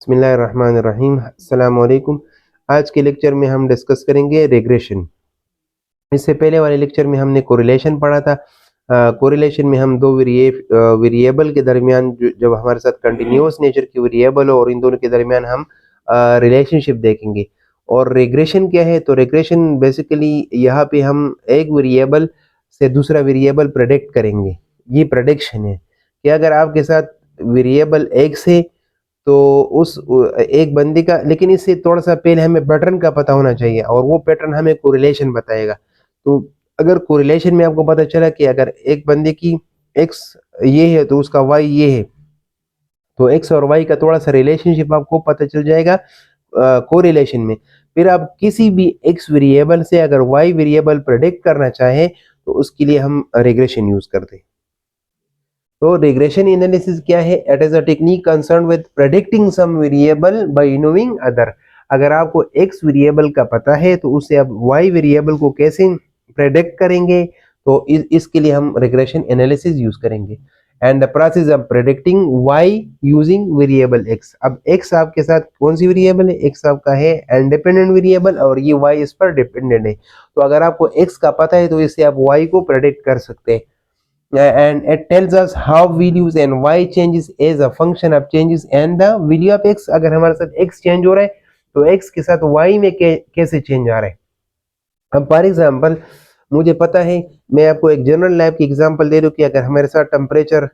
बिस्मिल्लाहिर्रहमानिर्रहीम। अस्सलाम वालेकुम। आज के लेक्चर में हम डिस्कस करेंगे रिग्रेशन। इससे पहले वाले लेक्चर में हमने कोरिलेशन पढ़ा था। कोरिलेशन में हम दो वेरिएबल के दरमियान जब हमारे साथ कंटिन्यूस नेचर की वेरिएबल हो और इन दोनों के दरमियान हम रिलेशनशिप देखेंगे। और रिग्रेशन क्या है? तो रिग्रेशन बेसिकली यहाँ पे हम एक वेरिएबल से दूसरा वेरिएबल प्रेडिक्ट करेंगे। ये प्रेडिक्शन है कि अगर आपके साथ वेरिएबल एक्स है तो उस एक बंदे का, लेकिन इससे थोड़ा सा पहले हमें पैटर्न का पता होना चाहिए और वो पैटर्न हमें कोरिलेशन बताएगा। तो अगर कोरिलेशन में आपको पता चला कि अगर एक बंदे की एक्स ये है तो उसका वाई ये है, तो एक्स और वाई का थोड़ा सा रिलेशनशिप आपको पता चल जाएगा कोरिलेशन में। फिर आप किसी भी एक्स वेरिएबल से अगर वाई वेरिएबल प्रेडिक्ट करना चाहें तो उसके लिए हम रिग्रेशन यूज करते हैं। तो रिग्रेशन एनालिसिस क्या है? It is a technique concern with predicting some variable by knowing other. अगर आपको एक्स वेरिएबल का पता है तो उससे आप वाई वेरिएबल को कैसे प्रेडिक्ट करेंगे, तो इसके लिए हम रिग्रेशन एनालिसिस यूज करेंगे। And the process of predicting Y using variable X. अब एक्स आपके साथ कौन सी वेरिएबल है? एक्स आपका है इंडिपेंडेंट वेरिएबल और ये वाई इस पर डिपेंडेंट है। तो अगर आपको एक्स का पता है तो इससे आप वाई को प्रेडिक्ट कर सकते हैं। And it tells us how values and y changes as a function of changes and the value of x। अगर हमारे साथ x चेंज हो रहा है तो x के साथ y में कैसे चेंज आ रहा है। अब फॉर एग्जांपल मुझे पता है, मैं आपको एक जनरल लैब की एग्जांपल दे दूं कि अगर हमारे साथ टेम्परेचर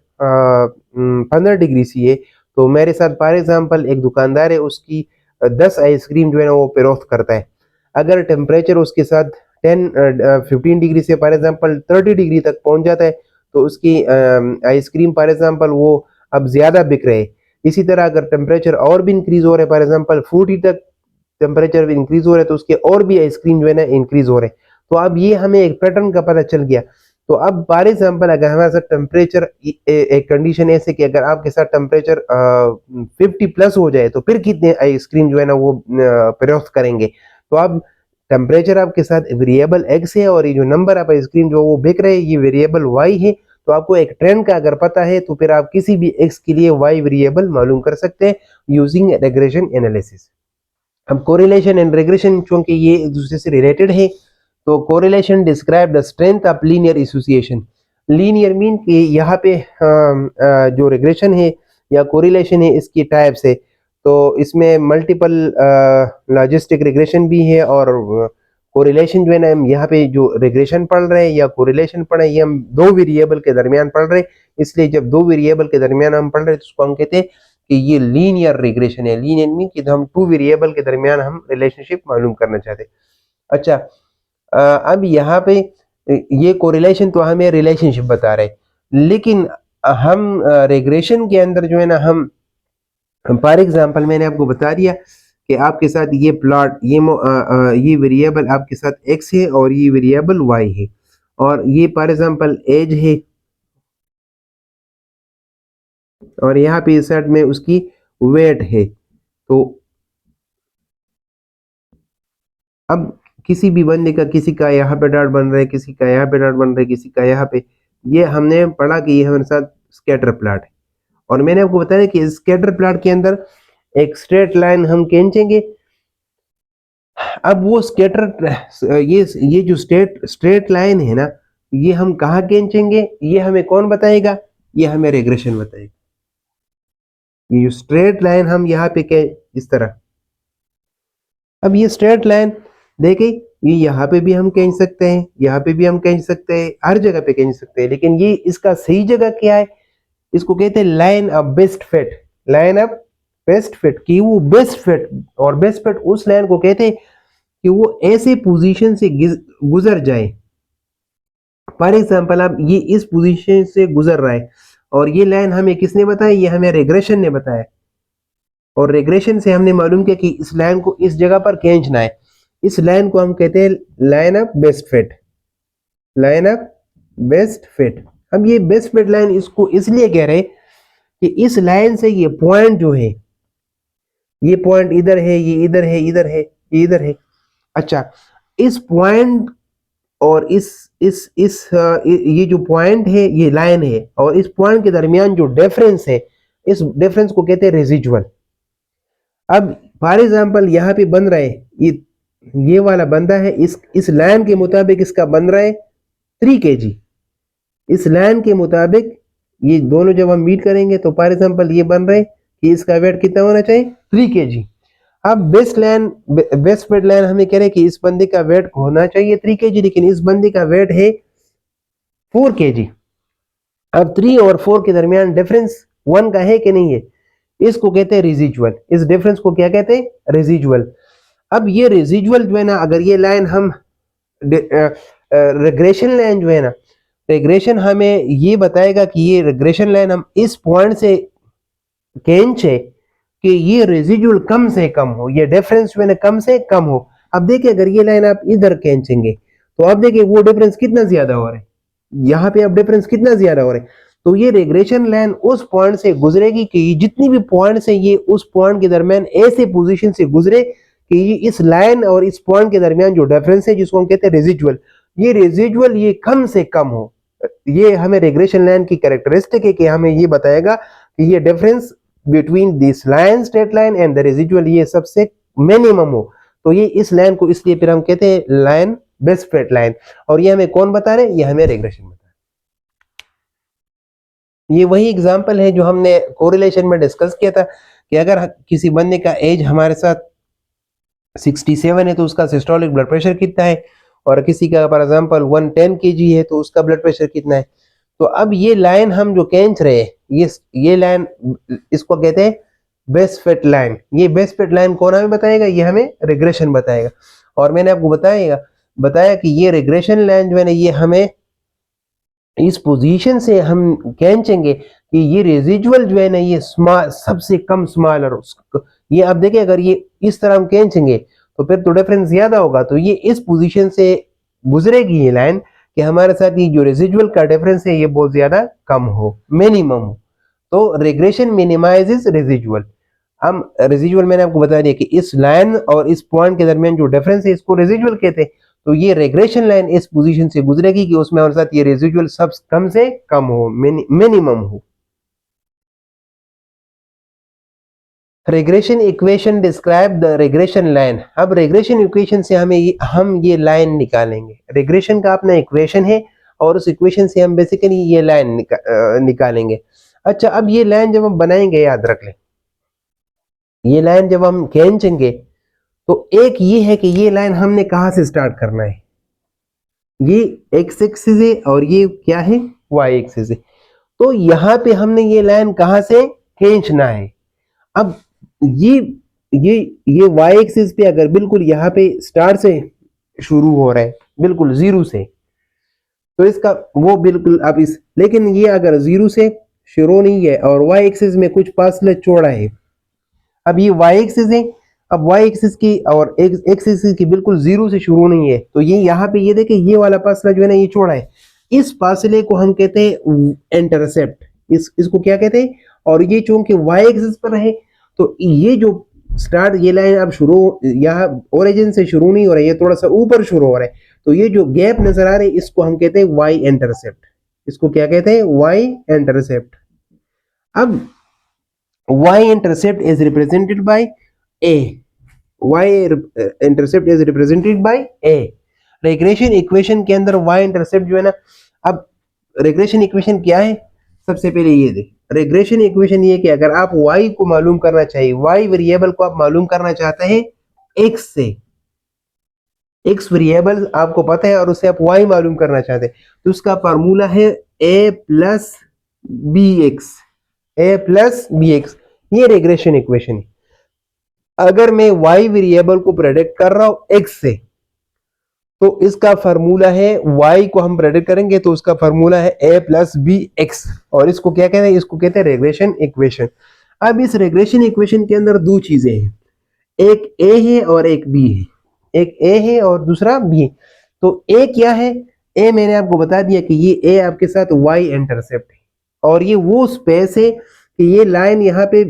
15 डिग्री सी है तो मेरे साथ फॉर एग्जांपल एक दुकानदार है, उसकी 10 आइसक्रीम जो है ना वो फरोख्त करता है। अगर टेम्परेचर उसके साथ 15 डिग्री से फॉर एग्जांपल 30 डिग्री तक पहुंच जाता है तो उसकी आइसक्रीम फॉर एग्जांपल वो अब ज्यादा बिक रहे हैं। इसी तरह अगर टेम्परेचर और भी इंक्रीज हो रहा है, फॉर एग्जांपल 40 तक टेम्परेचर भी इंक्रीज हो रहा है, तो उसके और भी आइसक्रीम जो है ना इंक्रीज हो रहे हैं। तो अब ये हमें एक पैटर्न का पता चल गया। तो अब फॉर एग्जांपल अगर हमारे साथ टेम्परेचर एक कंडीशन ऐसे कि अगर आपके साथ टेम्परेचर 50 प्लस हो जाए तो फिर कितने आइसक्रीम जो है ना वो फरोख्त करेंगे। तो अब टेम्परेचर आपके साथ वेरिएबल एक्स है और ये जो नंबर ऑफ आइसक्रीम जो वो बिक रहे हैं ये वेरिएबल वाई है। तो आपको एक ट्रेंड का अगर पता है तो फिर आप किसी भी एक्स के लिए वाई वेरिएबल मालूम कर सकते हैं यूजिंग रिग्रेशन एनालिसिस। अब कोरिलेशन एंड रिग्रेशन चूंकि ये एक दूसरे से रिलेटेड है, तो correlation describe the strength of linear association. Linear mean कि यहाँ पे जो रिग्रेशन है या कोरिलेशन है इसकी टाइप्स है। तो इसमें मल्टीपल लॉजिस्टिक रिग्रेशन भी है और कोरिलेशन जो है ना, हम यहाँ पे जो रिग्रेशन पढ़ रहे हैं या कोरिलेशन पढ़ रहे हैं ये हम दो वेरिएबल के दरमियान पढ़ रहे हैं। इसलिए जब दो वेरिएबल के दरमियान हम पढ़ रहे हैं तो उसको हम कहते हैं कि ये लीनियर रिग्रेशन है। लीनियर मीन कि हम टू वेरिएबल के दरमियान हम रिलेशनशिप मालूम करना चाहते हैं। अच्छा, अब यहाँ पे ये कोरिलेशन तो हमें रिलेशनशिप बता रहे हैं, लेकिन हम रिग्रेशन के अंदर जो है ना हम फॉर एग्जांपल मैंने आपको बता दिया कि आपके साथ ये प्लॉट ये वेरिएबल आपके साथ x है और ये वेरिएबल y है और ये फॉर एग्जांपल एज है और यहाँ पे इस साइड में उसकी वेट है। तो अब किसी भी बंदे का, किसी का यहाँ पे डॉट बन रहा है, किसी का यहाँ पे डॉट बन रहा है, किसी का यहाँ पे, ये हमने पढ़ा कि ये हमारे साथ स्कैटर प्लॉट है। और मैंने आपको बताया कि स्कैटर प्लॉट के अंदर एक स्ट्रेट लाइन हम खींचेंगे। अब वो स्कैटर ये जो स्ट्रेट लाइन है ना, ये हम कहाँ खींचेंगे ये हमें कौन बताएगा? ये हमें रिग्रेशन बताएगा। ये जो स्ट्रेट लाइन हम यहाँ पे के इस तरह, अब ये स्ट्रेट लाइन देखे, ये यहाँ पे भी हम खींच सकते हैं, यहाँ पे भी हम खींच सकते हैं, हर जगह पे खींच सकते हैं, लेकिन ये इसका सही जगह क्या है? इसको कहते हैं line of best fit. Line of best fit कि वो बेस्ट फिट, और बेस्ट फिट उस लाइन को कहते हैं कि वो ऐसे पोजीशन से गुजर जाए। फॉर एग्जांपल अब ये इस पोजीशन से गुजर रहा है और ये लाइन हमें किसने बताया? ये हमें रिग्रेशन ने बताया। और रिग्रेशन से हमने मालूम किया कि इस लाइन को इस जगह पर खींचना है। इस लाइन को हम कहते हैं line of best fit. Line of best fit. हम ये बेस्ट फिट लाइन इसको इसलिए कह रहे हैं कि इस लाइन से ये पॉइंट जो है, ये पॉइंट इधर है, ये इधर है, इधर है, ये इधर है। अच्छा, इस पॉइंट और ये जो पॉइंट है ये लाइन है और इस पॉइंट के दरमियान जो डिफरेंस है, इस डिफरेंस को कहते हैं रेजिजुअल। अब फॉर एग्जाम्पल यहाँ पे बन रहा है ये वाला बंदा है, इस लाइन के मुताबिक इसका बन रहा है 3 kg। इस लाइन के मुताबिक ये दोनों जब हम मीट करेंगे तो फॉर एग्जाम्पल ये बन रहा है कि इसका वेट कितना होना चाहिए 3 kg। अब बेस्ट वेट लाइन हमें कह रहे हैं कि इस बंदे का वेट होना चाहिए 3 kg, लेकिन इस बंदे का वेट है 4 kg। अब 3 और 4 के दरमियान डिफरेंस 1 का है कि नहीं है, इसको कहते हैं रेजिजुअल। इस डिफरेंस को क्या कहते हैं, रेजिजुअल। अब ये रेजिजुअल जो है ना, अगर ये लाइन हम रिग्रेशन लाइन जो है ना, रिग्रेशन हमें ये बताएगा कि ये रिग्रेशन लाइन हम इस पॉइंट से खींचे कि ये रेजिजुअल कम से कम हो, ये डिफरेंस जो है ना कम से कम हो। अब देखिए अगर ये लाइन आप इधर खींचेंगे तो अब देखिए वो डिफरेंस कितना ज्यादा हो रहा है, यहाँ पे अब डिफरेंस कितना ज्यादा हो रहा है। तो ये रिग्रेशन लाइन उस पॉइंट से गुजरेगी कि जितनी भी पॉइंट है ये उस पॉइंट के दरमियान ऐसे पोजीशन से गुजरे कि ये इस लाइन और इस पॉइंट के दरमियान जो डिफरेंस है जिसको हम कहते हैं रेजिजुअल, ये रेजिजुअल ये कम से कम हो। ये हमें रिग्रेशन लाइन की कैरेक्टरिस्टिक है कि हमें ये बताएगा कि ये difference between this line straight line and the residual ये सबसे मिनिमम हो। तो ये इस लाइन को इसलिए फिर हम कहते हैं लाइन बेस्ट स्ट्रेट लाइन। और ये हमें कौन बता रहे हैं, ये हमें रिग्रेशन बता रहे हैं। ये वही एग्जांपल है जो हमने कोरिलेशन में डिस्कस किया था कि अगर किसी बंदे का एज हमारे साथ 67 है तो उसका सिस्टोलिक ब्लड प्रेशर कितना है, और किसी का फॉर एग्जांपल 110 kg है तो उसका ब्लड प्रेशर कितना है। तो अब ये लाइन हम जो खींच रहे हैं ये लाइन इसको कहते हैं बेस्ट फिट लाइन। ये बेस्ट फिट लाइन कौन हमें बताएगा, ये हमें रिग्रेशन बताएगा। और मैंने आपको बताया कि ये रिग्रेशन लाइन जो है ना ये हमें इस पोजीशन से हम खींचेंगे कि ये रेजिजुअल जो है ना ये सबसे कम स्मॉलर। ये अब देखिए अगर ये इस तरह हम खींचेंगे तो फिर तो डिफरेंस ज्यादा होगा। तो ये इस पोजीशन से गुजरेगी ये लाइन कि हमारे साथ ये जो रेजिजुअल का डिफरेंस है ये बहुत ज्यादा कम हो, मिनिमम हो। तो रिग्रेशन मिनिमाइजेस रेजिजुअल। हम रेजिजुअल मैंने आपको बता दिया कि इस लाइन और इस पॉइंट के दरमियान जो डिफरेंस है इसको रेजिजुअल कहते हैं। तो ये रिग्रेशन लाइन इस पोजीशन से गुजरेगी कि उसमें हमारे साथ ये रेजिजुअल सब कम से कम हो, मिनिमम हो। Regression equation describe the regression line. अब रिग्रेशन इक्वेशन से हम ये लाइन निकालेंगे। रिग्रेशन का अपना इक्वेशन है और उस इक्वेशन से हम बेसिकली ये लाइन निकालेंगे। अच्छा, अब ये लाइन जब हम बनाएंगे, याद रख लें, ये लाइन जब हम खींचेंगे तो एक ये है कि ये लाइन हमने कहां से स्टार्ट करना है, ये एक्स एक्सिस है और ये क्या है, वाई एक्सिस है। तो यहां पे हमने ये लाइन कहां से खींचना है। अब ये ये वाई एक्सिस पे अगर बिल्कुल यहाँ पे स्टार से शुरू हो रहा है, बिल्कुल जीरो से, तो इसका वो बिल्कुल अब इस, लेकिन ये अगर जीरो से शुरू नहीं है और वाई एक्सिस में कुछ फासला छोड़ा है। अब ये वाई एक्सिस है, अब वाई एक्सिस की और एक्स एक्सिस की बिल्कुल जीरो से शुरू नहीं है। तो ये यहाँ पे ये देखे ये वाला फासला जो है ना ये छोड़ा है, इस फासले को हम कहते हैं इंटरसेप्ट। इसको क्या कहते हैं। और ये चूंकि वाई एक्सिस पर है तो ये जो स्टार्ट ये लाइन अब शुरू यहाँ ओरिजिन से शुरू नहीं हो रहा है, ये थोड़ा सा ऊपर शुरू हो रहा है। तो ये जो गैप नजर आ रहा है इसको हम कहते हैं वाई इंटरसेप्ट। इसको क्या कहते हैं, वाई इंटरसेप्ट। अब Y intercept is represented by A, Y intercept is represented by A. Regression equation के अंदर वाई इंटरसेप्ट जो है ना, अब रिग्रेशन इक्वेशन क्या है, सबसे पहले ये देख, रिग्रेशन इक्वेशन ये कि अगर आप y को मालूम करना चाहिए, y वेरिएबल को आप मालूम करना चाहते हैं x से, x वेरिएबल आपको पता है और उससे आप y मालूम करना चाहते हैं, तो उसका फार्मूला है a प्लस बी एक्स। ये रिग्रेशन इक्वेशन है। अगर मैं y वेरिएबल को प्रेडिक्ट कर रहा हूं x से, तो इसका फार्मूला है, y को हम प्रेडिक्ट करेंगे तो उसका फार्मूला है a प्लस बी एक्स। और इसको क्या कहते हैं, इसको कहते हैं रिग्रेशन इक्वेशन। अब इस रिग्रेशन इक्वेशन के अंदर दो चीजें हैं, एक a है और एक b है, एक a है और दूसरा b है। तो a क्या है, a मैंने आपको बता दिया कि ये a आपके साथ y इंटरसेप्ट है और ये वो स्पेस है कि ये लाइन यहाँ पे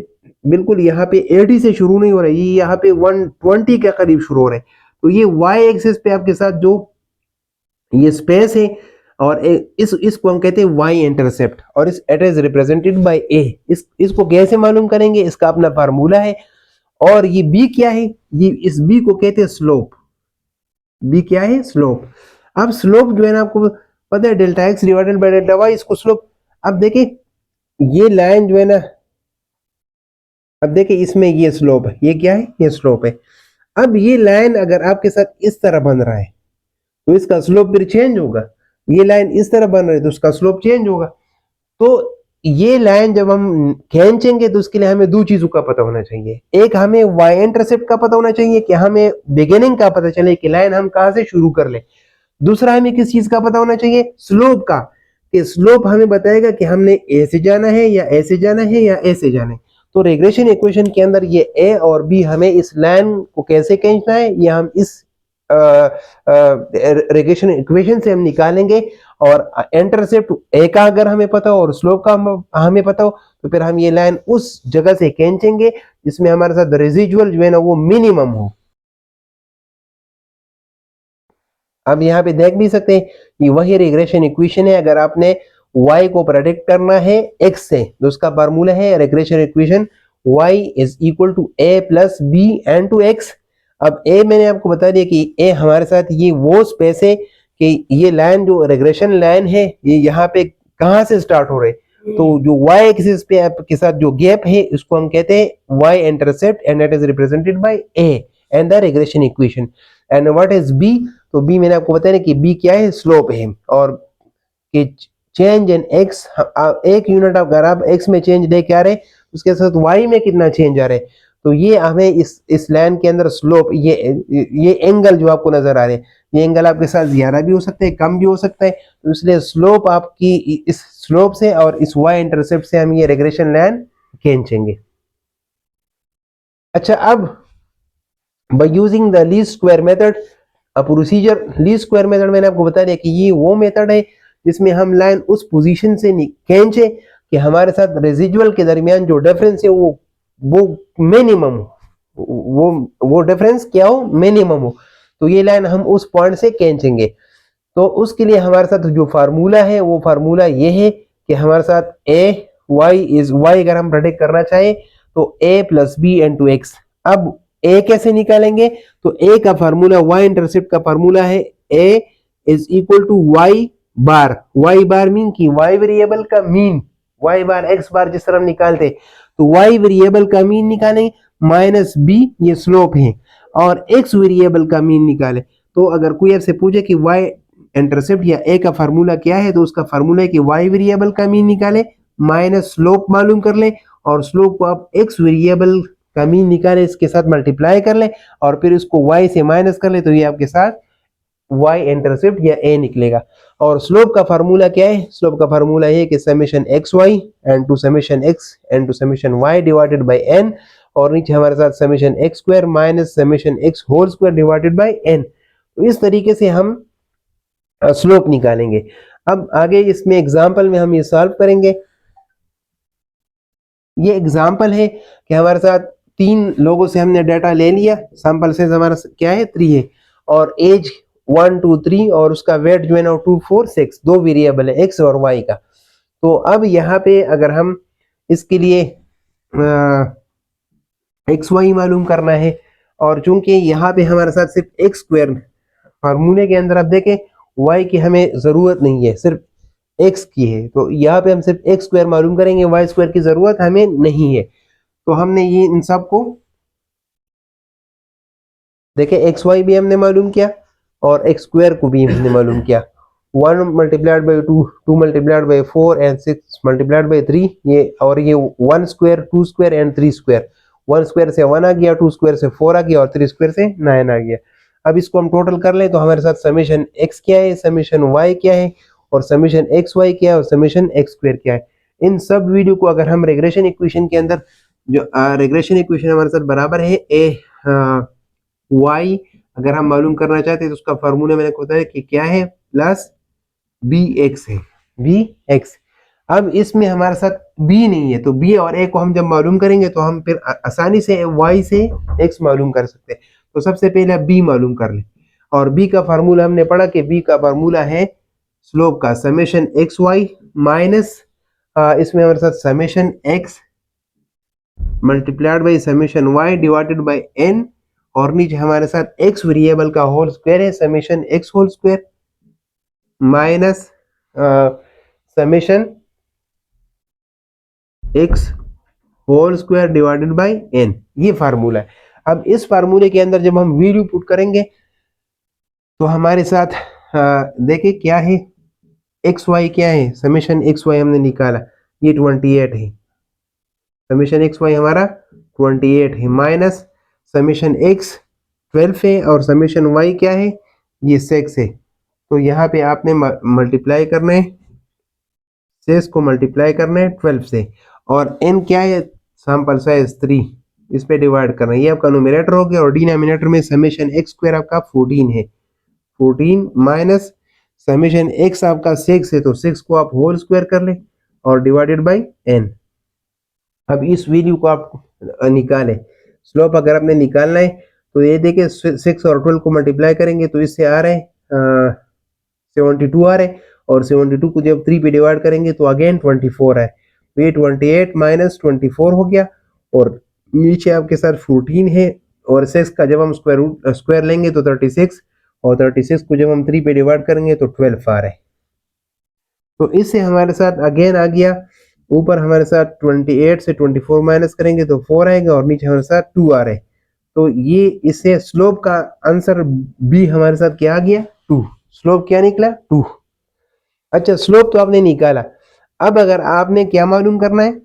बिल्कुल यहाँ पे 80 से शुरू नहीं हो रहा है, ये यहाँ पे 120 के करीब शुरू हो रहा है। तो ये y एक्सिस पे आपके साथ जो ये स्पेस है और इसको हम कहते हैं y इंटरसेप्ट और it is represented bye a। इसको कैसे मालूम करेंगे, इसका अपना फार्मूला है और ये b क्या है, ये इस b को कहते हैं स्लोप। b क्या है, स्लोप। अब स्लोप जो है ना आपको पता है delta x divided by delta y, इसको स्लोप। अब देखिए ये लाइन जो है ना, अब देखिए इसमें ये स्लोप है, ये क्या है, ये स्लोप है। अब ये लाइन अगर आपके साथ इस तरह बन रहा है तो इसका स्लोप फिर चेंज होगा। ये लाइन इस तरह बन रही है तो उसका स्लोप चेंज होगा। तो ये लाइन जब हम खींचेंगे तो उसके लिए हमें दो चीजों का पता होना चाहिए। एक हमें वाई इंटरसेप्ट का पता होना चाहिए कि हमें बिगिनिंग का पता चले कि लाइन हम कहां से शुरू कर ले। दूसरा हमें किस चीज का पता होना चाहिए, स्लोप का, कि स्लोप हमें बताएगा कि हमने ए से जाना है या ऐसे जाना है या ऐसे जाना है। तो रेग्रेशन इक्वेशन के अंदर ये ए और बी हमें इस लाइन को कैसे खींचना है ये हम इस रेग्रेशन इक्वेशन से हम निकालेंगे। और इंटरसेप्ट ए का अगर हमें पता हो और स्लोप का हमें पता हो तो फिर हम ये लाइन उस जगह से खींचेंगे जिसमें हमारे साथ रेजिजुअल जो है ना वो मिनिमम हो। अब यहाँ पे देख भी सकते हैं कि वही रिग्रेशन इक्वेशन है। अगर आपने y को प्रेडिक्ट करना है x से तो उसका फार्मूला है regression equation y is equal to a plus B N to x। अब a मैंने आपको बता दिया कि a हमारे साथ ये वो स्पेस है कि ये लाइन जो रिग्रेशन लाइन है ये यहाँ पे कहाँ से स्टार्ट हो रहे, तो जो y एक्सिस पे आपके साथ जो गैप है इसको हम कहते हैं y intercept and that is represented bye a and the regression equation. And what is b, तो b मैंने आपको बताया कि b क्या है, स्लोप है। और कि चेंज इन x, एक यूनिट अगर आप x में चेंज लेके आ रहे उसके साथ y में कितना चेंज आ रहे, तो ये हमें इस लाइन के अंदर स्लोप, ये एंगल जो आपको नजर आ रहे हैं ये एंगल आपके साथ ज्यादा भी हो सकता है कम भी हो सकता है। तो इसलिए स्लोप आपकी इस स्लोप से और इस y इंटरसेप्ट से हम ये रिग्रेशन लाइन खींचेंगे। अच्छा, अब by using the least square method, procedure least square method मैंने आपको बता दिया कि ये वो मेथड है जिसमें हम लाइन उस पोजीशन से खींचे कि हमारे साथ रेजिडुअल के दरमियान जो डिफरेंस है वो मिनिमम हो, वो डिफरेंस क्या हो, मिनिमम हो। तो ये लाइन हम उस पॉइंट से खींचेंगे। तो उसके लिए हमारे साथ जो फार्मूला है वो फार्मूला ये है कि हमारे साथ ए वाई इज वाई अगर हम प्रेडिक्ट करना चाहे तो a plus B N to x. अब ए कैसे निकालेंगे, तो ए का फार्मूला वाई इंटरसेप्ट का फार्मूला है a is equal to y bar. Y bar mean की वाई वेरिएबल का mean, y bar x bar जिस तरह हम निकालते तो वाई वेरिएबल का मीन निकालें माइनस बी, ये स्लोप है, और एक्स वेरिएबल का मीन निकाले। तो अगर कोई आपसे पूछे कि वाई इंटरसेप्ट या ए का फार्मूला क्या है तो उसका फार्मूला है कि वाई वेरिएबल का मीन निकाले माइनस स्लोप मालूम कर ले, और स्लोप को आप एक्स वेरिएबल का मीन निकाले इसके साथ मल्टीप्लाई कर ले और फिर इसको y से माइनस कर ले तो ये आपके साथ y इंटरसेप्ट या a निकलेगा। और स्लोप का फार्मूला क्या है, स्लोप का फार्मूला है कि summation X Y and to summation X and to summation Y divided by n, और नीचे हमारे साथ summation X square minus summation X whole square divided by n। तो इस तरीके से हम स्लोप निकालेंगे। अब आगे इसमें एग्जाम्पल में हम ये सॉल्व करेंगे। ये एग्जाम्पल है कि हमारे साथ 3 लोगों से हमने डाटा ले लिया, सैंपल साइज हमारा क्या है 3 है, और एज 1 2 3 और उसका वेट जो है ना 2 4 6, दो वेरिएबल है एक्स और वाई का। तो अब यहाँ पे अगर हम इसके लिए एक्स वाई मालूम करना है, और चूंकि यहाँ पे हमारे साथ सिर्फ एक्स स्क्वायर फार्मूले के अंदर आप देखें वाई की हमें जरूरत नहीं है, सिर्फ एक्स की है, तो यहाँ पे हम सिर्फ एक्स स्क्वायर मालूम करेंगे, वाई स्क्वायर की जरूरत हमें नहीं है। तो हमने ये इन सब को देखे, एक्स वाई भी हमने मालूम किया और एक्स स्क्वायर को भी हमने मालूम किया। 1 multiplied by 2, 2 multiplied by 4 and 6 multiplied by 3, ये और ये 1 square 2 square and 3 square. 1 square से 1 आ गया, 2 स्क्वायर से 4 आ गया और 3 स्क्वायर से 9 आ गया। अब इसको हम टोटल कर लें तो हमारे साथ समेशन एक्स क्या है, समेशन वाई क्या है, और समेशन एक्स वाई क्या है, और समेशन एक्स स्क्वायर क्या है। इन सब वीडियो को अगर हम रेग्रेशन इक्वेशन के अंदर, जो रेग्रेशन इक्वेशन हमारे साथ बराबर है ए वाई, अगर हम मालूम करना चाहते हैं तो उसका फार्मूला मैंने बताया कि क्या है, प्लस बी एक्स है, बी एक्स। अब इसमें हमारे साथ b नहीं है तो b और a को हम जब मालूम करेंगे तो हम फिर आसानी से y से x मालूम कर सकते हैं। तो सबसे पहले b मालूम कर ले, और b का फार्मूला हमने पढ़ा कि b का फार्मूला है स्लोप का समेशन एक्स वाई माइनस इसमें हमारे साथ summation X multiplied by summation y divided by n, और नीचे हमारे साथ x वेरिएबल का होल स्क्वायर है, summation x whole square minus summation x whole square divided by n, ये फार्मूला है। अब इस फार्मूले के अंदर जब हम वैल्यू पुट करेंगे तो हमारे साथ देखिए क्या है, एक्स वाई क्या है, समेशन एक्स वाई हमने निकाला, ये 28 है, समेशन एक्स वाई हमारा 28 है, माइनस समेशन एक्स 12 है, और समेशन वाई क्या है, ये 6 है। तो यहाँ पे आपने मल्टीप्लाई करना है, 6 को मल्टीप्लाई करना है 12 से, और n क्या है, सैंपल साइज 3, इस पे डिवाइड करना है, ये आपका नोमिनेटर हो गया, और डिनोमिनेटर में समेशन एक्स स्क्वायर आपका 14 है, 14 माइनस समेशन एक्स आपका 6 है, तो 6 को आप होल स्क्वायर कर ले और डिवाइडेड बाई n। अब इस वैल्यू को आप निकालें, स्लोप अगर आपने निकालना है तो ये देखिए 6 और 12 को मल्टीप्लाई करेंगे तो इससे आ रहे हैं 72 आ रहे हैं, और 72 को जब 3 पे डिवाइड करेंगे तो अगेन 24 है, तो ये 28 माइनस 24 हो गया, और नीचे आपके साथ 14 है, और 6 का जब हम स्क्वायर लेंगे तो 36, और 36 को जब हम 3 पे डिवाइड करेंगे तो 12 आ रहा है। तो इससे हमारे साथ अगेन आ गया, ऊपर हमारे साथ 28 से 24 माइनस करेंगे तो 4 आएगा, और नीचे हमारे साथ 2 आ रहे हैं, तो ये इससे स्लोप का आंसर बी हमारे साथ क्या आ गया, 2। स्लोप क्या निकला, 2। अच्छा, स्लोप तो आपने निकाला, अब अगर आपने क्या मालूम करना है,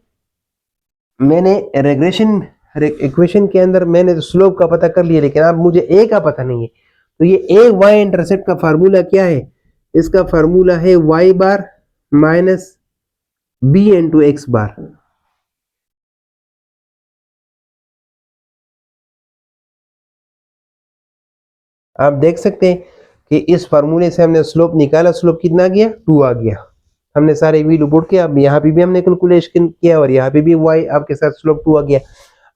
मैंने रेग्रेशन इक्वेशन के अंदर मैंने तो स्लोप का पता कर लिया, लेकिन अब मुझे ए का पता नहीं है, तो ये ए वाई इंटरसेप्ट का फार्मूला क्या है, इसका फार्मूला है वाई बार माइनस बी इंटू एक्स बार। आप देख सकते हैं कि इस फार्मूले से हमने स्लोप निकाला, स्लोप कितना आ गया, 2 आ गया। हमने सारे वैल्यू पुट किया, अब यहाँ पे भी हमने कैलकुलेशन किया, और यहाँ पे भी y आपके साथ स्लोप 2 आ गया।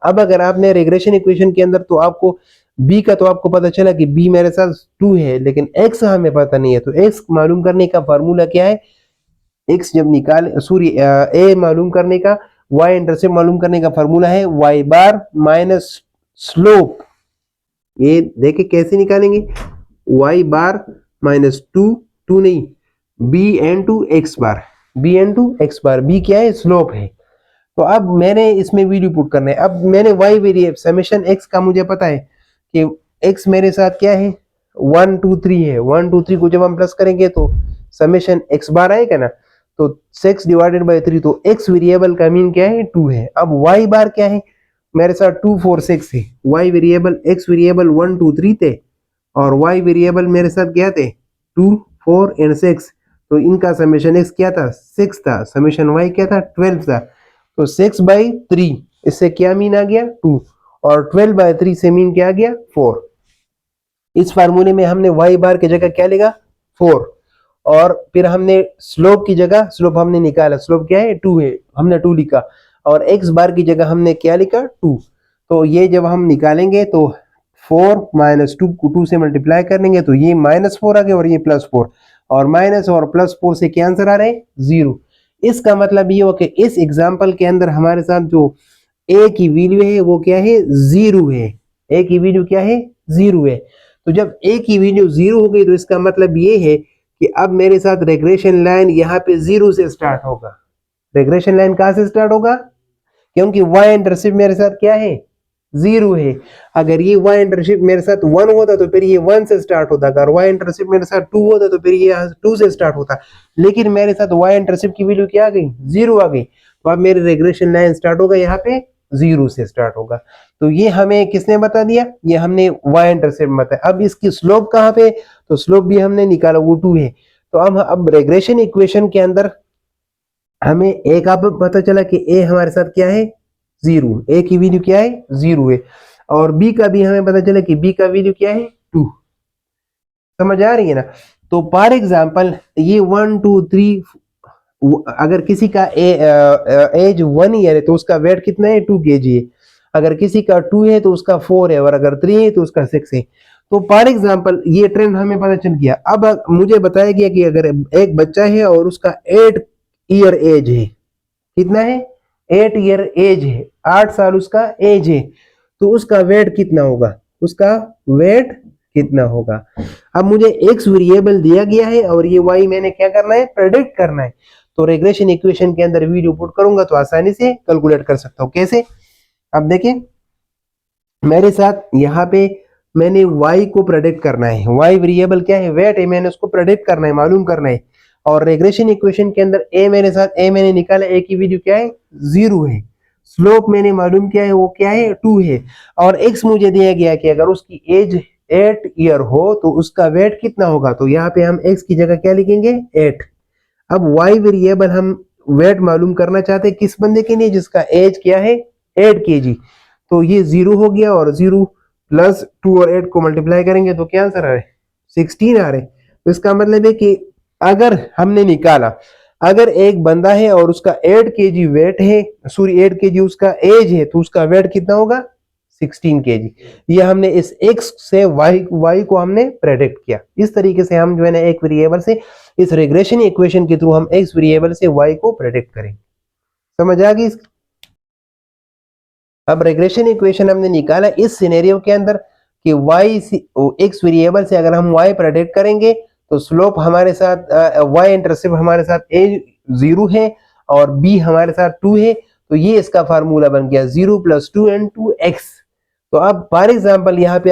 अब अगर आपने रिग्रेशन इक्वेशन के अंदर, तो आपको b का तो आपको पता चला कि b मेरे साथ 2 है, लेकिन x हमें पता नहीं है, तो x मालूम करने का फार्मूला क्या है, x जब निकाल सॉरी a मालूम करने का, y इंटरसेप्ट मालूम करने का फार्मूला है y बार माइनस स्लोप। ये देखिए कैसे निकालेंगे, y बार माइनस 2 नहीं, b इंटू एक्स बार, b इंटू एक्स बार, b क्या है, स्लोप है। तो अब मैंने इसमें वैल्यू पुट करना है, अब मैंने y वेरिएबल समेशन x का मुझे पता है कि x मेरे साथ क्या है, 1 2 3 है, 1 2 3 को जब हम प्लस करेंगे तो समेशन x बार आएगा ना, तो 6 डिवाइडेड बाई 3, तो x वेरिएबल का मीन क्या है, 2 है। अब y बार क्या है, मेरे साथ 2 4 6 है, y वेरिएबल x वेरिएबल 1 2 3 थे, और y वेरिएबल मेरे साथ क्या थे, 2 4 एंड 6, तो इनका समेशन x क्या था, 6 था, समेशन y क्या था, 12 था, तो 6 बाई 3 इससे क्या मीन आ गया, 2, और 12 बाई 3 से मीन क्या आ गया, 4। इस फार्मूले में हमने y बार की जगह क्या लिखा, 4, और फिर हमने स्लोप की जगह, स्लोप हमने निकाला, स्लोप क्या है, 2 है, हमने 2 लिखा, और x बार की जगह हमने क्या लिखा, 2। तो ये जब हम निकालेंगे तो 4 माइनस 2 को 2 से मल्टीप्लाई करेंगे तो ये -4 आ गया, और ये +4, और माइनस और +4 से क्या आंसर आ रहा है, 0। इसका मतलब ये हो कि इस एग्जाम्पल के अंदर हमारे साथ जो a की वैल्यू है वो क्या है, 0 है, a की वैल्यू क्या है, 0 है। तो जब a की वैल्यू 0 हो गई तो इसका मतलब ये है कि अब मेरे साथ रेग्रेशन लाइन यहाँ पे 0 से स्टार्ट होगा। रेग्रेशन लाइन कहाँ से स्टार्ट होगा, क्योंकि y इंटरसेप्ट मेरे साथ क्या है, 0 है। अगर ये y इंटरसेप्ट मेरे साथ 1 होता तो फिर ये 1 से स्टार्ट होता, अगर y इंटरसेप्ट मेरे साथ 2 होता तो फिर ये 2 से स्टार्ट होता, लेकिन मेरे साथ y इंटरसेप्ट की वैल्यू क्या आ गई, 0 आ गई, तो अब मेरी रेग्रेशन लाइन स्टार्ट होगा यहाँ पे 0 से स्टार्ट होगा। तो ये हमें किसने बता दिया, ये हमने y इंटरसेप्ट बताया। अब इसकी स्लोप कहाँ पे, तो स्लोप भी हमने निकाला, वो 2 है। तो अब रेग्रेशन इक्वेशन के अंदर हमें a का पता चला कि a हमारे साथ क्या है, 0, a की वैल्यू क्या है, 0 है, और b का भी हमें पता चला कि b का वैल्यू क्या है, 2। समझ आ रही है ना। तो फॉर एग्जांपल ये 1 2 3, अगर किसी का एज 1 ईयर है तो उसका वेट कितना है, 2 kg है, अगर किसी का 2 है तो उसका 4 है, और अगर 3 है तो उसका 6 है। तो फॉर एग्जांपल ये ट्रेंड हमें पता चल गया। अब मुझे बताया गया कि अगर एक बच्चा है और उसका 8 ईयर एज है, कितना है, 8 ईयर एज है, 8 साल उसका एज है, तो उसका वेट कितना होगा, उसका वेट कितना होगा। अब मुझे एक्स वेरिएबल दिया गया है और ये वाई मैंने क्या करना है, प्रेडिक्ट करना है। तो रेग्रेशन इक्वेशन के अंदर वीडियो पुट करूंगा तो आसानी से कैलकुलेट कर सकता हूं। कैसे, अब देखिए मेरे साथ यहाँ पे मैंने y को प्रेडिक्ट करना है, y वेरिएबल क्या है, वेट है, मैंने उसको प्रेडिक्ट करना है, मालूम करना है। और रेग्रेशन इक्वेशन के अंदर a मेरे साथ, a मैंने निकाला, a की वैल्यू क्या है, 0 है। स्लोप मैंने मालूम किया है, वो क्या है, 2 है। और x मुझे दिया गया कि अगर उसकी एज 8 ईयर हो तो उसका वेट कितना होगा, तो यहाँ पे हम x की जगह क्या लिखेंगे, 8। अब y वेरिएबल हम वेट मालूम करना चाहते हैं किस बंदे के लिए, जिसका एज क्या है, 8 kg। तो ये 0 हो गया और 0 प्लस 2 और 8 को मल्टीप्लाई करेंगे तो क्या आंसर आ रहा है, 16 आ रहे। तो इसका मतलब है कि अगर हमने निकाला, अगर एक बंदा है और उसका 8 kg वेट है, सॉरी 8 kg उसका एज है, तो उसका वेट कितना होगा, 16 kg। ये हमने इस x से y को हमने प्रेडिक्ट किया। इस तरीके से हम जो है ना एक वेरिएबल से, इस रिग्रेशन इक्वेशन के थ्रू हम x वेरिएबल से y को प्रेडिक्ट करेंगे। समझ आ गई। अब रेग्रेशन इक्वेशन हमने निकाला इस सिनेरियो के अंदर कि x वेरिएबल से अगर हम y प्रेडिक्ट करेंगे तो स्लोप हमारे साथ y इंटरसेप्ट हमारे साथ a 0 है और b हमारे साथ 2 है। तो ये इसका फार्मूला बन गया 0 + 2 × 2x। तो अब फॉर एग्जांपल यहाँ पे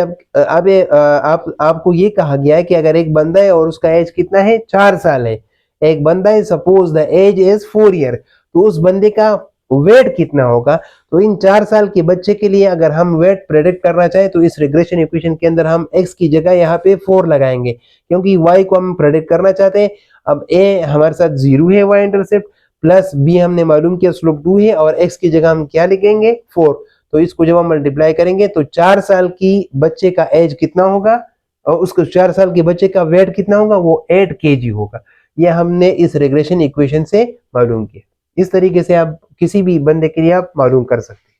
आपको ये कहा गया है कि अगर एक बंदा है और उसका एज कितना है, 4 साल है। एक बंदा है, suppose the age is 4 year, तो उस बंदे का वेट कितना होगा। तो इन 4 साल के बच्चे के लिए अगर हम वेट प्रेडिक्ट करना चाहें तो इस रिग्रेशन इक्वेशन के अंदर हम x की जगह यहाँ पे 4 लगाएंगे, क्योंकि y को हम प्रेडिक्ट करना चाहते हैं। अब a हमारे साथ 0 है, y इंटरसेप्ट, प्लस b हमने मालूम किया स्लोप 2 है, और x की जगह हम क्या लिखेंगे, 4। तो इसको जब हम मल्टीप्लाई करेंगे तो 4 साल की बच्चे का एज कितना होगा और उसको 4 साल के बच्चे का वेट कितना होगा, वो 8 kg होगा। यह हमने इस रिग्रेशन इक्वेशन से मालूम किया। इस तरीके से आप किसी भी बंदे के लिए आप मालूम कर सकते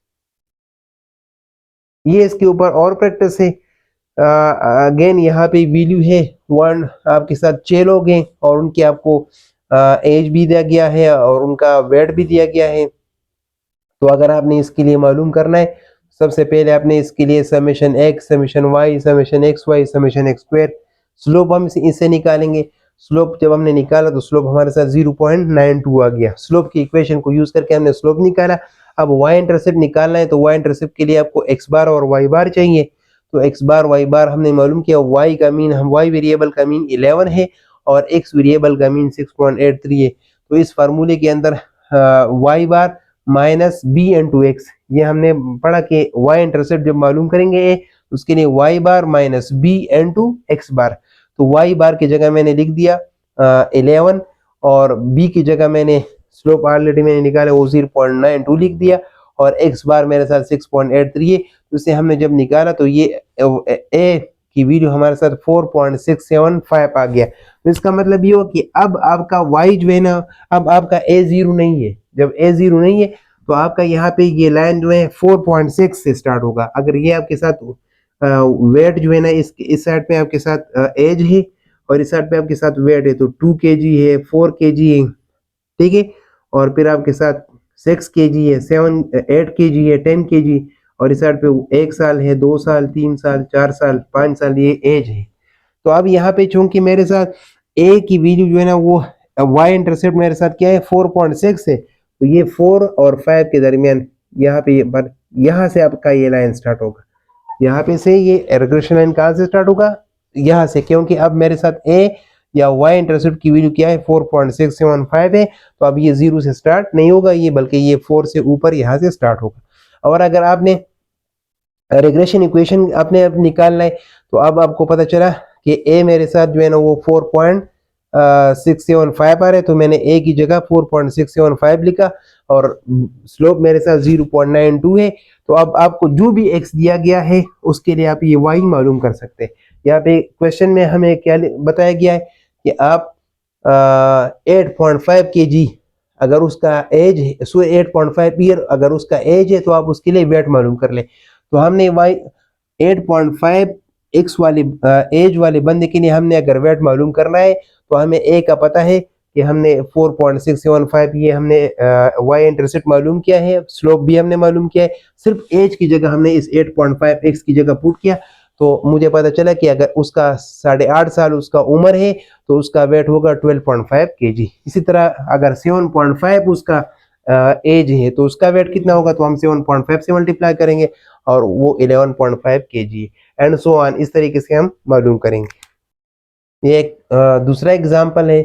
हैं। ये इसके ऊपर और प्रैक्टिस है। अगेन यहाँ पे वैल्यू है 1, आपके साथ 6 लोग हैं और उनकी आपको एज भी दिया गया है और उनका वेट भी दिया गया है। तो अगर आपने इसके लिए मालूम करना है, सबसे पहले आपने इसके लिए summation x, summation y, summation xy, summation x², slope हम इसे निकालेंगे। स्लोप जब हमने निकाला तो स्लोप हमारे साथ 0.92 आ गया। स्लोप की इक्वेशन को यूज करके हमने स्लोप निकाला। अब y इंटरसेप्ट निकालना है तो y इंटरसेप्ट के लिए आपको x बार और y बार चाहिए। तो x बार y बार हमने मालूम किया, y का मीन, हम y वेरिएबल का मीन 11 है और x वेरिएबल का मीन 6.83 है। तो इस फार्मूले के अंदर y बार माइनस बी इंटू एक्स, ये हमने पढ़ा कि y इंटरसेप्ट जब मालूम करेंगे उसके लिए y बार माइनस बी इंटू एक्स बार। तो y बार की जगह मैंने लिख दिया 11 और b की जगह मैंने स्लोप ऑलरेडी मैंने निकाला वो 0.92 लिख दिया और x बार मेरे साथ 6.83 है। तो इसे हमने जब निकाला तो ये a की वैल्यू हमारे साथ 4.675 आ गया। तो इसका मतलब ये हो कि अब आपका y जो है ना, अब आपका a 0 नहीं है। जब a 0 नहीं है तो आपका यहाँ पे ये लाइन जो है 4.6 से स्टार्ट होगा। अगर ये आपके साथ वेट जो है ना, इस साइड पे आपके साथ एज है और इस साइड पे आपके साथ वेट है, तो 2 kg है, 4 kg है, ठीक है। और फिर आपके साथ 6 kg है, 8 kg है, 10 kg, और इस साइड पे 1 साल है, 2 साल, 3 साल, 4 साल, 5 साल, ये एज है। तो अब यहाँ पे चूंकि मेरे साथ a की वैल्यू जो है ना वो y इंटरसेप्ट मेरे साथ क्या है 4.6 है, तो ये 4 और 5 के दरमियान यहाँ पे यहाँ से आपका ये लाइन स्टार्ट होगा। यहाँ पे से ये रिग्रेशन लाइन कहाँ से स्टार्ट होगा, यहाँ से, क्योंकि अब मेरे साथ a या y इंटरसेप्ट की वैल्यू क्या है 4.675 है। तो अब ये 0 से स्टार्ट नहीं होगा ये, बल्कि ये 4 से ऊपर यहाँ से स्टार्ट होगा। और अगर आपने रिग्रेशन इक्वेशन आपने अब निकालना है तो अब आपको पता चला कि a मेरे साथ जो है ना वो 4.675 आ रहा है, तो मैंने a की जगह 4.675 लिखा और स्लोप मेरे साथ 0.92 है। तो अब आपको जो भी x दिया गया है उसके लिए आप ये y मालूम कर सकते हैं। यहाँ पे क्वेश्चन में हमें क्या बताया गया है कि आप 8.5 kg अगर उसका एज है, 8.5 ईयर अगर उसका एज है तो आप उसके लिए वेट मालूम कर ले। तो हमने y 8.5 x वाले एज वाले बंदे के लिए हमने अगर वेट मालूम करना है तो हमें a का पता है कि हमने 4.675 ये हमने वाई इंटरसेप्ट मालूम किया है, स्लोप भी हमने मालूम किया है, सिर्फ एज की जगह हमने इस 8.5x की जगह पुट किया तो मुझे पता चला कि अगर उसका 8.5 साल उसका उम्र है तो उसका वेट होगा 12.5 kg। इसी तरह अगर 7.5 उसका एज है तो उसका वेट कितना होगा, तो हम 7.5 से मल्टीप्लाई करेंगे और वो 11.5 kg एंड सो ऑन, इस तरीके से हम मालूम करेंगे। ये एक दूसरा एग्जांपल है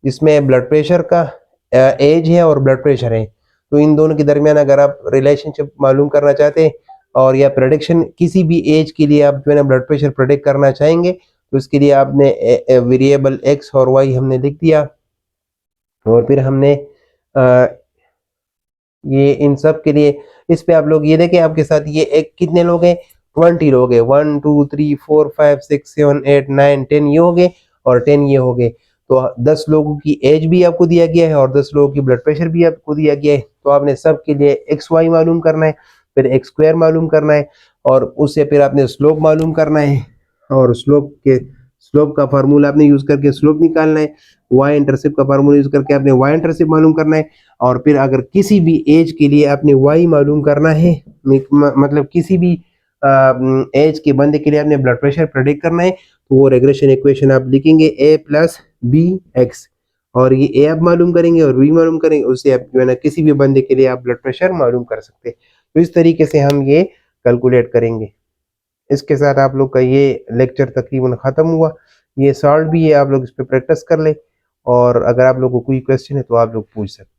जिसमें ब्लड प्रेशर का एज है और ब्लड प्रेशर है, तो इन दोनों के दरमियान अगर आप रिलेशनशिप मालूम करना चाहते हैं और या प्रेडिक्शन किसी भी एज के लिए आप जो है ना ब्लड प्रेशर प्रेडिक्ट करना चाहेंगे तो इसके लिए आपने वेरिएबल एक्स और वाई हमने लिख दिया और फिर हमने ये इन सब के लिए इस पे आप लोग ये देखें आपके साथ ये एक कितने लोग हैं, 20 लोग हैं, 1 2 3 4 5 6 7 8 9 10 ये हो गए और 10 ये हो गए। तो 10 लोगों की एज भी आपको दिया गया है और 10 लोगों की ब्लड प्रेशर भी आपको दिया गया है। तो आपने सब के लिए एक्स वाई मालूम करना है, फिर एक्स स्क्वायर मालूम करना है और उससे फिर आपने स्लोप मालूम करना है और स्लोप का फार्मूला आपने यूज करके स्लोप निकालना है, वाई इंटरसेप्ट का फार्मूला यूज करके आपने वाई इंटरसेप्ट मालूम करना है और फिर अगर किसी भी एज के लिए आपने वाई मालूम करना है, मतलब किसी भी एज के बंदे के लिए आपने ब्लड प्रेशर प्रेडिक्ट करना है तो वो रेग्रेशन इक्वेशन आप लिखेंगे ए प्लस बी एक्स और ये ए आप मालूम करेंगे और बी मालूम करेंगे, उससे आप जो है ना किसी भी बंदे के लिए आप ब्लड प्रेशर मालूम कर सकते हैं। तो इस तरीके से हम ये कैलकुलेट करेंगे। इसके साथ आप लोग का ये लेक्चर तकरीबन ख़त्म हुआ। ये सॉल्व भी है, आप लोग इस पर प्रैक्टिस कर ले और अगर आप लोग को कोई क्वेश्चन है तो आप लोग पूछ सकते हैं।